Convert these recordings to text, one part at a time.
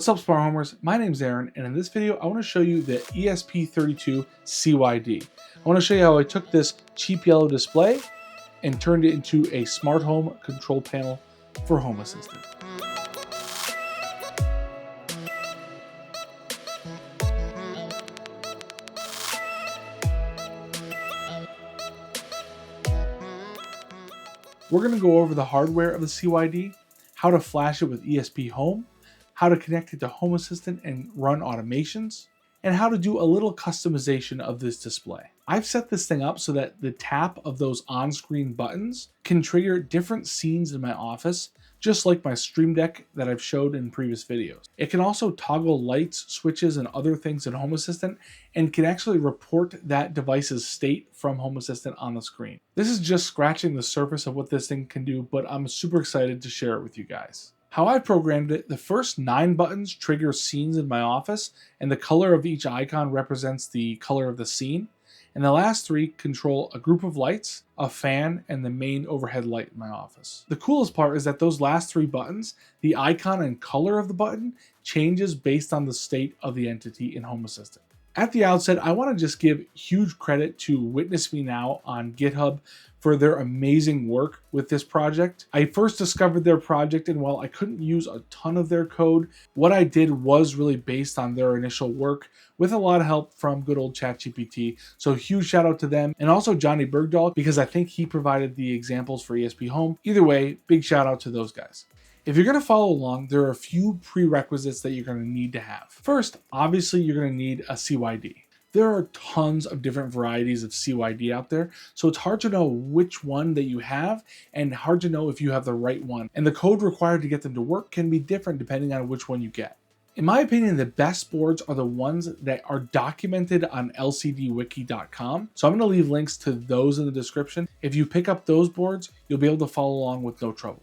What's up, smart homers? My name's Aaron, and in this video I want to show you the ESP-32 CYD. I want to show you how I took this cheap yellow display and turned it into a smart home control panel for Home Assistant. We're going to go over the hardware of the CYD, how to flash it with ESPHome, how to connect it to Home Assistant and run automations, and how to do a little customization of this display. I've set this thing up so that the tap of those on-screen buttons can trigger different scenes in my office, just like my Stream Deck that I've showed in previous videos. It can also toggle lights, switches, and other things in Home Assistant, and can actually report that device's state from Home Assistant on the screen. This is just scratching the surface of what this thing can do, but I'm super excited to share it with you guys. How I programmed it, the first 9 buttons trigger scenes in my office, and the color of each icon represents the color of the scene. And the last 3 control a group of lights, a fan, and the main overhead light in my office. The coolest part is that those last 3 buttons, the icon and color of the button changes based on the state of the entity in Home Assistant. At the outset, I want to just give huge credit to Witness Me Now on GitHub for their amazing work with this project. I first discovered their project, and while I couldn't use a ton of their code, what I did was really based on their initial work with a lot of help from good old ChatGPT. So huge shout out to them, and also Johnny Bergdahl, because I think he provided the examples for ESPHome. Either way, big shout out to those guys. If you're going to follow along, there are a few prerequisites that you're going to need to have. First, obviously, you're going to need a CYD. There are tons of different varieties of CYD out there, so it's hard to know which one that you have and hard to know if you have the right one. And the code required to get them to work can be different depending on which one you get. In my opinion, the best boards are the ones that are documented on LCDWiki.com. So I'm going to leave links to those in the description. If you pick up those boards, you'll be able to follow along with no trouble.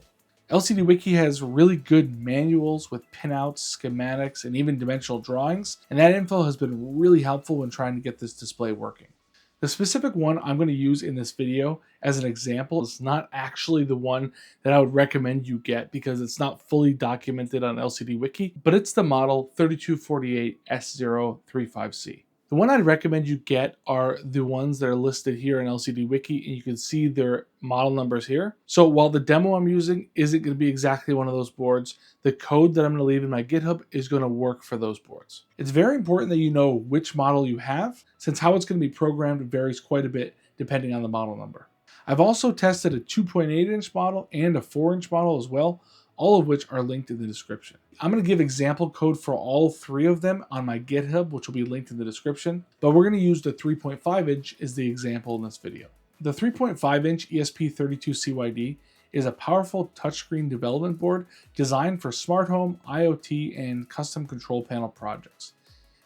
LCDWiki has really good manuals with pinouts, schematics, and even dimensional drawings, and that info has been really helpful when trying to get this display working. The specific one I'm going to use in this video as an example is not actually the one that I would recommend you get because it's not fully documented on LCDWiki, but it's the model 3248 S035C. The one I'd recommend you get are the ones that are listed here in LCDWiki, and you can see their model numbers here. So while the demo I'm using isn't going to be exactly one of those boards, the code that I'm going to leave in my GitHub is going to work for those boards. It's very important that you know which model you have, since how it's going to be programmed varies quite a bit depending on the model number. I've also tested a 2.8-inch model and a 4-inch model as well, all of which are linked in the description. I'm going to give example code for all 3 of them on my GitHub, which will be linked in the description, but we're going to use the 3.5-inch as the example in this video. The 3.5-inch ESP-32 CYD is a powerful touchscreen development board designed for smart home, IoT, and custom control panel projects.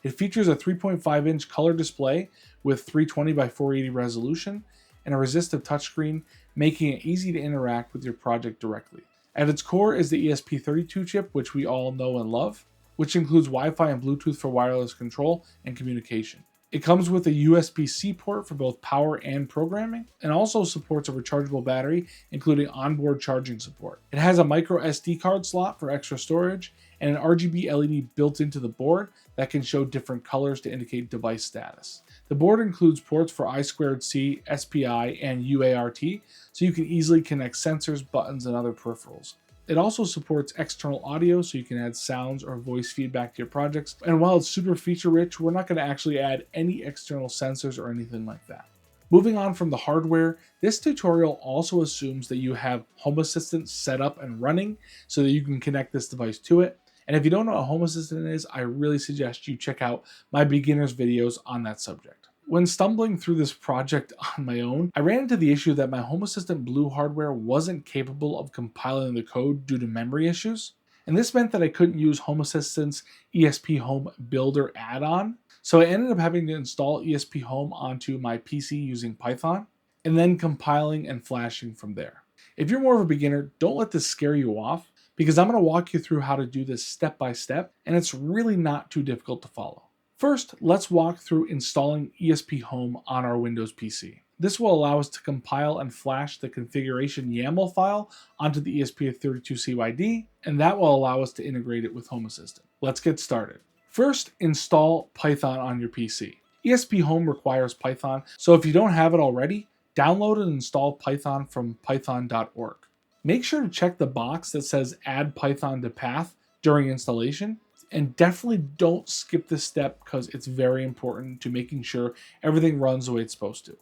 It features a 3.5-inch color display with 320 by 480 resolution and a resistive touchscreen, making it easy to interact with your project directly. At its core is the ESP-32 chip, which we all know and love, which includes Wi-Fi and Bluetooth for wireless control and communication. It comes with a USB-C port for both power and programming, and also supports a rechargeable battery, including onboard charging support. It has a micro SD card slot for extra storage, and an RGB LED built into the board that can show different colors to indicate device status. The board includes ports for I2C, SPI, and UART, so you can easily connect sensors, buttons, and other peripherals. It also supports external audio, so you can add sounds or voice feedback to your projects. And while it's super feature-rich, we're not going to actually add any external sensors or anything like that. Moving on from the hardware, this tutorial also assumes that you have Home Assistant set up and running so that you can connect this device to it. And if you don't know what Home Assistant is, I really suggest you check out my beginners videos on that subject. When stumbling through this project on my own, I ran into the issue that my Home Assistant Blue hardware wasn't capable of compiling the code due to memory issues. And this meant that I couldn't use Home Assistant's ESPHome Builder add-on. So I ended up having to install ESPHome onto my PC using Python, and then compiling and flashing from there. If you're more of a beginner, don't let this scare you off, because I'm going to walk you through how to do this step by step, and it's really not too difficult to follow. First, let's walk through installing ESPHome on our Windows PC. This will allow us to compile and flash the configuration YAML file onto the ESP-32 CYD, and that will allow us to integrate it with Home Assistant. Let's get started. First, install Python on your PC. ESPHome requires Python, so if you don't have it already, download and install Python from python.org. Make sure to check the box that says Add Python to Path during installation, and definitely don't skip this step because it's very important to making sure everything runs the way it's supposed to.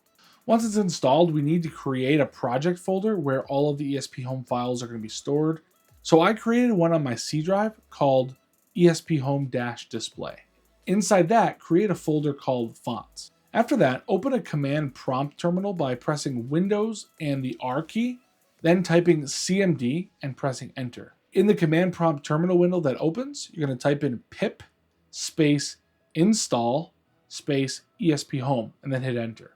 Once it's installed, we need to create a project folder where all of the ESPHome files are going to be stored. So I created one on my C drive called ESPHome-display. Inside that, create a folder called fonts. After that, open a command prompt terminal by pressing Windows and the R key, then typing CMD and pressing enter. In the command prompt terminal window that opens, you're going to type in pip space install space ESPHome and then hit enter.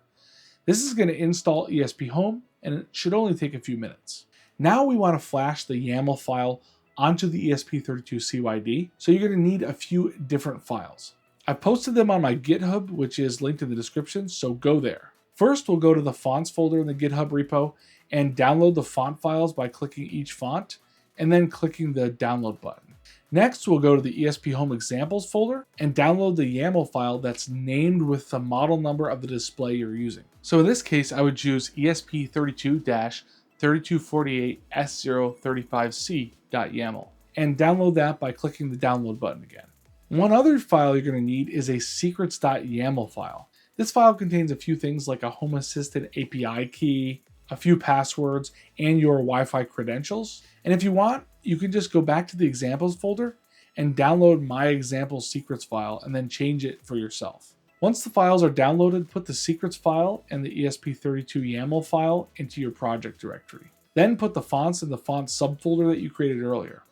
This is going to install ESPHome, and it should only take a few minutes. Now we want to flash the YAML file onto the ESP-32 CYD, so you're going to need a few different files. I've posted them on my GitHub, which is linked in the description, so go there. First, we'll go to the fonts folder in the GitHub repo and download the font files by clicking each font and then clicking the download button. Next, we'll go to the ESPHome examples folder and download the YAML file that's named with the model number of the display you're using. So in this case, I would choose ESP32-3248S035C.YAML and download that by clicking the download button again. One other file you're going to need is a secrets.yaml file. This file contains a few things like a Home Assistant API key, a few passwords, and your Wi-Fi credentials. And if you want, you can just go back to the examples folder and download my example secrets file and then change it for yourself. Once the files are downloaded, put the secrets file and the ESP32 YAML file into your project directory. Then put the fonts in the font subfolder that you created earlier.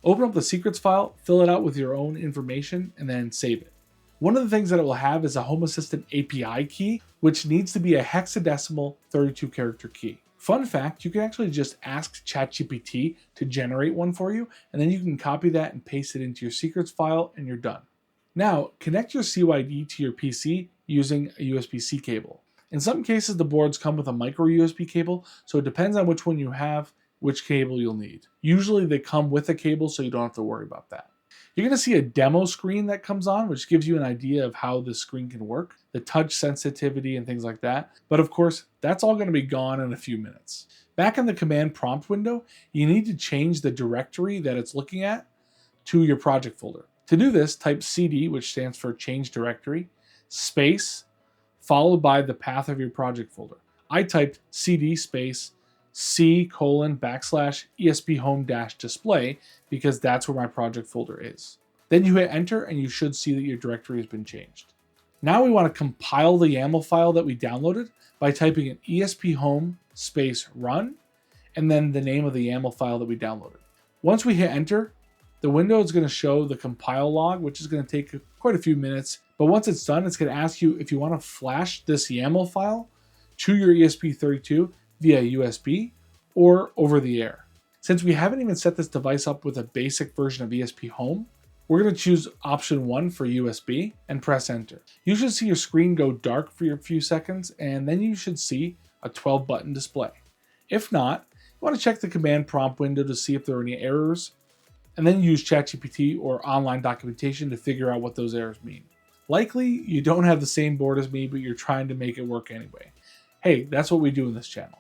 Open up the secrets file, fill it out with your own information, and then save it. One of the things that it will have is a Home Assistant API key, which needs to be a hexadecimal 32-character key. Fun fact, you can actually just ask ChatGPT to generate one for you, and then you can copy that and paste it into your secrets file, and you're done. Now, connect your CYD to your PC using a USB-C cable. In some cases, the boards come with a micro USB cable, so it depends on which one you have, which cable you'll need. Usually they come with a cable, so you don't have to worry about that. You're going to see a demo screen that comes on, which gives you an idea of how the screen can work, the touch sensitivity and things like that. But of course, that's all going to be gone in a few minutes. Back in the command prompt window, you need to change the directory that it's looking at to your project folder. To do this, type CD, which stands for change directory, space, followed by the path of your project folder. I typed CD space C:\ESPHome-display because that's where my project folder is. Then you hit enter and you should see that your directory has been changed. Now we want to compile the YAML file that we downloaded by typing in ESPHome space run and then the name of the YAML file that we downloaded. Once we hit enter, the window is going to show the compile log, which is going to take quite a few minutes. But once it's done, it's going to ask you if you want to flash this YAML file to your ESP32 via USB or over the air. Since we haven't even set this device up with a basic version of ESPHome, we're going to choose option 1 for USB and press enter. You should see your screen go dark for a few seconds, and then you should see a 12-button display. If not, you want to check the command prompt window to see if there are any errors, and then use ChatGPT or online documentation to figure out what those errors mean. Likely, you don't have the same board as me, but you're trying to make it work anyway. Hey, that's what we do in this channel.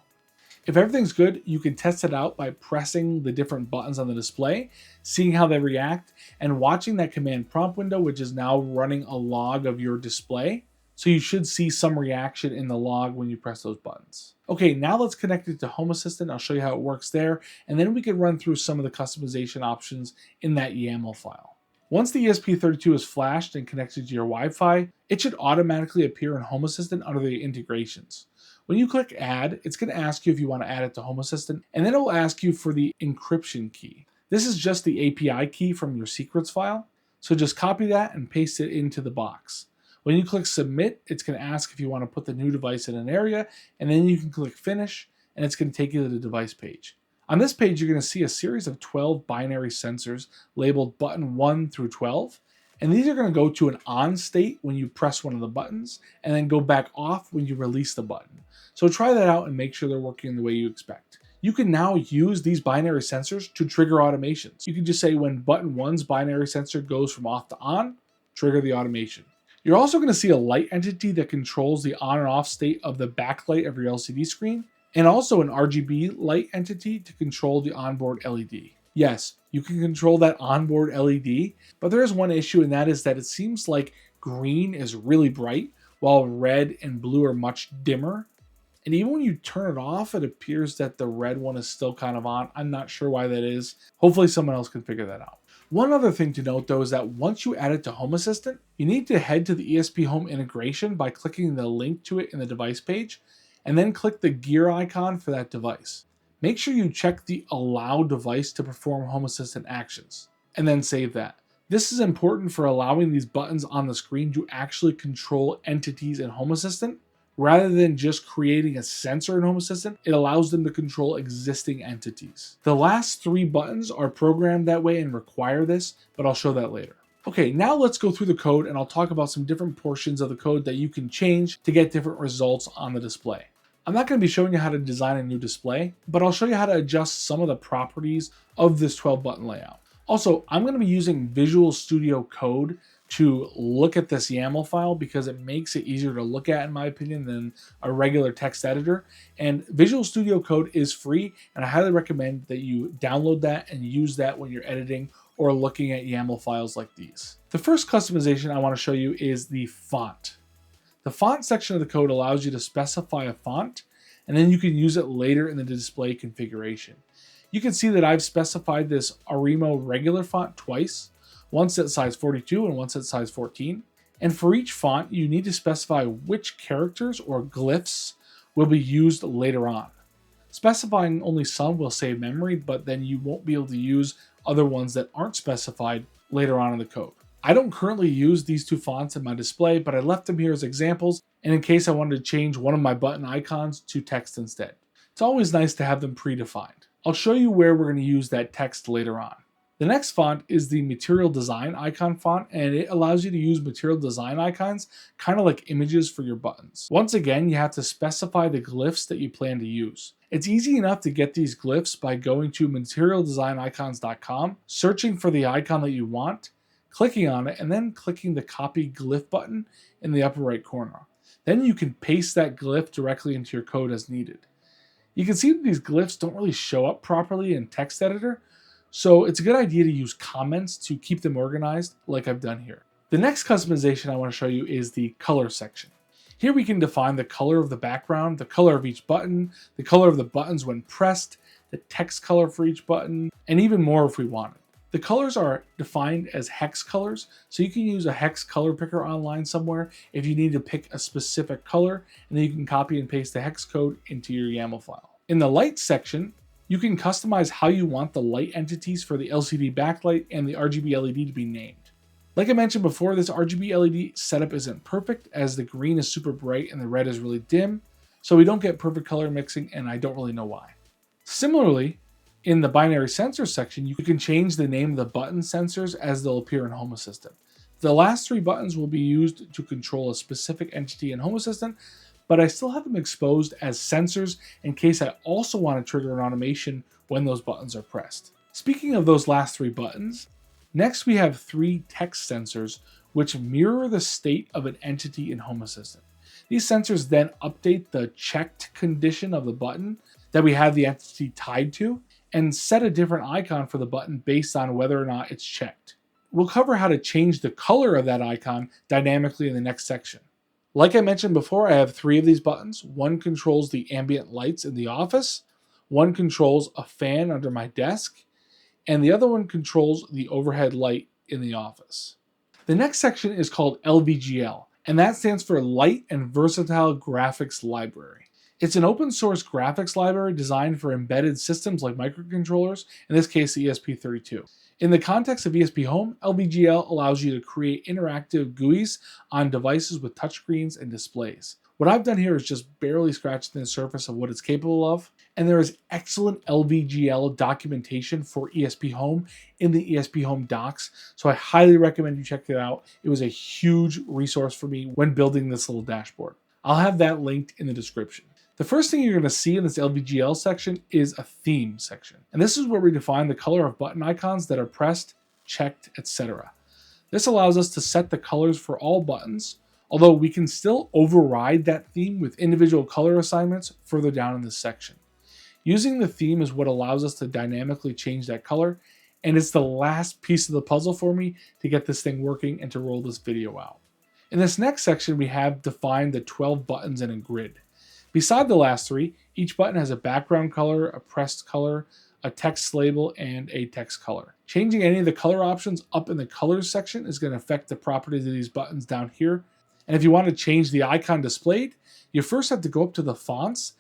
If everything's good, you can test it out by pressing the different buttons on the display, seeing how they react, and watching that command prompt window, which is now running a log of your display. So you should see some reaction in the log when you press those buttons. Okay, now let's connect it to Home Assistant. I'll show you how it works there, and then we can run through some of the customization options in that YAML file. Once the ESP32 is flashed and connected to your Wi-Fi, it should automatically appear in Home Assistant under the integrations. When you click add, it's going to ask you if you want to add it to Home Assistant, and then it will ask you for the encryption key. This is just the API key from your secrets file, so just copy that and paste it into the box. When you click submit, it's going to ask if you want to put the new device in an area, and then you can click finish, and it's going to take you to the device page. On this page, you're going to see a series of 12 binary sensors labeled button 1 through 12, And these are going to go to an on state when you press one of the buttons, and then go back off when you release the button. So try that out and make sure they're working the way you expect. You can now use these binary sensors to trigger automations. You can just say when button 1's binary sensor goes from off to on, trigger the automation. You're also going to see a light entity that controls the on and off state of the backlight of your LCD screen, and also an RGB light entity to control the onboard LED. Yes, you can control that onboard LED, but there is one issue, and that is that it seems like green is really bright, while red and blue are much dimmer. And even when you turn it off, it appears that the red one is still kind of on. I'm not sure why that is. Hopefully someone else can figure that out. One other thing to note though is that once you add it to Home Assistant, you need to head to the ESPHome integration by clicking the link to it in the device page, and then click the gear icon for that device. Make sure you check the Allow device to perform Home Assistant actions, and then save that. This is important for allowing these buttons on the screen to actually control entities in Home Assistant. Rather than just creating a sensor in Home Assistant, it allows them to control existing entities. The last 3 buttons are programmed that way and require this, but I'll show that later. Okay, now let's go through the code and I'll talk about some different portions of the code that you can change to get different results on the display. I'm not going to be showing you how to design a new display, but I'll show you how to adjust some of the properties of this 12 button layout. Also, I'm going to be using Visual Studio Code to look at this YAML file because it makes it easier to look at, in my opinion, than a regular text editor. And Visual Studio Code is free, and I highly recommend that you download that and use that when you're editing or looking at YAML files like these. The first customization I want to show you is the font. The font section of the code allows you to specify a font, and then you can use it later in the display configuration. You can see that I've specified this Arimo regular font twice, once at size 42 and once at size 14. And for each font, you need to specify which characters or glyphs will be used later on. Specifying only some will save memory, but then you won't be able to use other ones that aren't specified later on in the code. I don't currently use these 2 fonts in my display, but I left them here as examples, and in case I wanted to change one of my button icons to text instead. It's always nice to have them predefined. I'll show you where we're going to use that text later on. The next font is the Material Design icon font, and it allows you to use material design icons, kind of like images for your buttons. Once again, you have to specify the glyphs that you plan to use. It's easy enough to get these glyphs by going to materialdesignicons.com, searching for the icon that you want, clicking on it, and then clicking the Copy Glyph button in the upper right corner. Then you can paste that glyph directly into your code as needed. You can see that these glyphs don't really show up properly in text editor, so it's a good idea to use comments to keep them organized like I've done here. The next customization I want to show you is the color section. Here we can define the color of the background, the color of each button, the color of the buttons when pressed, the text color for each button, and even more if we wanted. The colors are defined as hex colors, so you can use a hex color picker online somewhere if you need to pick a specific color, and then you can copy and paste the hex code into your YAML file. In the light section, you can customize how you want the light entities for the LCD backlight and the RGB LED to be named. Like I mentioned before, this RGB LED setup isn't perfect as the green is super bright and the red is really dim, so we don't get perfect color mixing, and I don't really know why. Similarly, in the binary sensor section, you can change the name of the button sensors as they'll appear in Home Assistant. The last 3 buttons will be used to control a specific entity in Home Assistant, but I still have them exposed as sensors in case I also want to trigger an automation when those buttons are pressed. Speaking of those last 3 buttons, next we have 3 text sensors which mirror the state of an entity in Home Assistant. These sensors then update the checked condition of the button that we have the entity tied to, and set a different icon for the button based on whether or not it's checked. We'll cover how to change the color of that icon dynamically in the next section. Like I mentioned before, I have 3 of these buttons. One controls the ambient lights in the office, one controls a fan under my desk, and the other one controls the overhead light in the office. The next section is called LVGL, and that stands for Light and Versatile Graphics Library. It's an open source graphics library designed for embedded systems like microcontrollers, in this case the ESP-32. In the context of ESPHome, LVGL allows you to create interactive GUIs on devices with touchscreens and displays. What I've done here is just barely scratching the surface of what it's capable of, And there is excellent LVGL documentation for ESPHome in the ESPHome docs, so I highly recommend you check it out. It was a huge resource for me when building this little dashboard. I'll have that linked in the description. The first thing you're going to see in this LVGL section is a theme section. And this is where we define the color of button icons that are pressed, checked, etc. This allows us to set the colors for all buttons, although we can still override that theme with individual color assignments further down in this section. Using the theme is what allows us to dynamically change that color, and it's the last piece of the puzzle for me to get this thing working and to roll this video out. In this next section, we have defined the 12 buttons in a grid. Beside the last three, each button has a background color, a pressed color, a text label, and a text color. Changing any of the color options up in the colors section is going to affect the properties of these buttons down here. And if you want to change the icon displayed, you first have to go up to the fonts,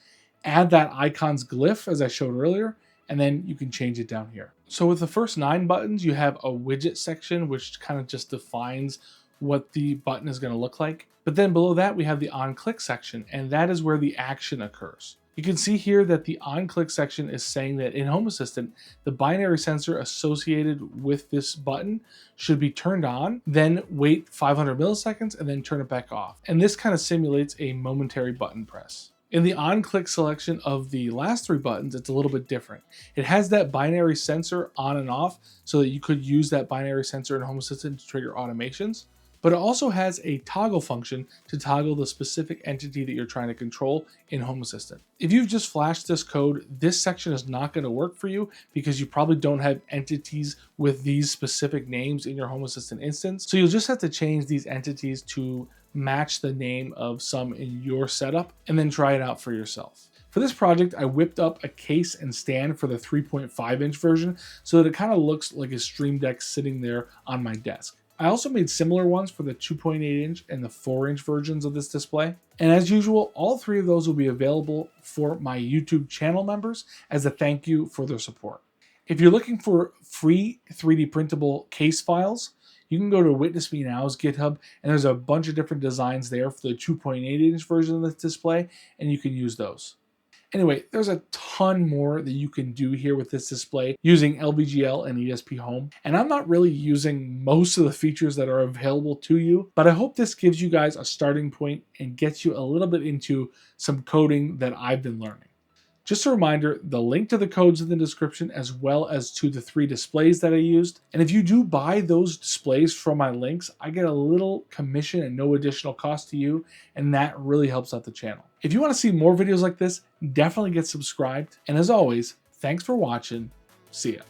add that icon's glyph as I showed earlier, and then you can change it down here. So with the first 9 buttons, you have a widget section, which kind of just defines what the button is going to look like. But then below that, we have the on-click section, and that is where the action occurs. You can see here that the on-click section is saying that in Home Assistant, the binary sensor associated with this button should be turned on, then wait 500 milliseconds, and then turn it back off. And this kind of simulates a momentary button press. In the on-click selection of the last 3 buttons, it's a little bit different. It has that binary sensor on and off so that you could use that binary sensor in Home Assistant to trigger automations. But it also has a toggle function to toggle the specific entity that you're trying to control in Home Assistant. If you've just flashed this code, this section is not going to work for you because you probably don't have entities with these specific names in your Home Assistant instance. So you'll just have to change these entities to match the name of some in your setup and then try it out for yourself. For this project, I whipped up a case and stand for the 3.5-inch version so that it kind of looks like a Stream Deck sitting there on my desk. I also made similar ones for the 2.8-inch and the 4-inch versions of this display. And as usual, all 3 of those will be available for my YouTube channel members as a thank you for their support. If you're looking for free 3D printable case files, you can go to Witness Me Now's GitHub, and there's a bunch of different designs there for the 2.8-inch version of this display, and you can use those. Anyway, there's a ton more that you can do here with this display using LVGL and ESPHome, and I'm not really using most of the features that are available to you, but I hope this gives you guys a starting point and gets you a little bit into some coding that I've been learning. Just a reminder, the link to the codes in the description as well as to the 3 displays that I used. And if you do buy those displays from my links, I get a little commission and no additional cost to you, and that really helps out the channel. If you want to see more videos like this, definitely get subscribed. And as always, thanks for watching. See ya.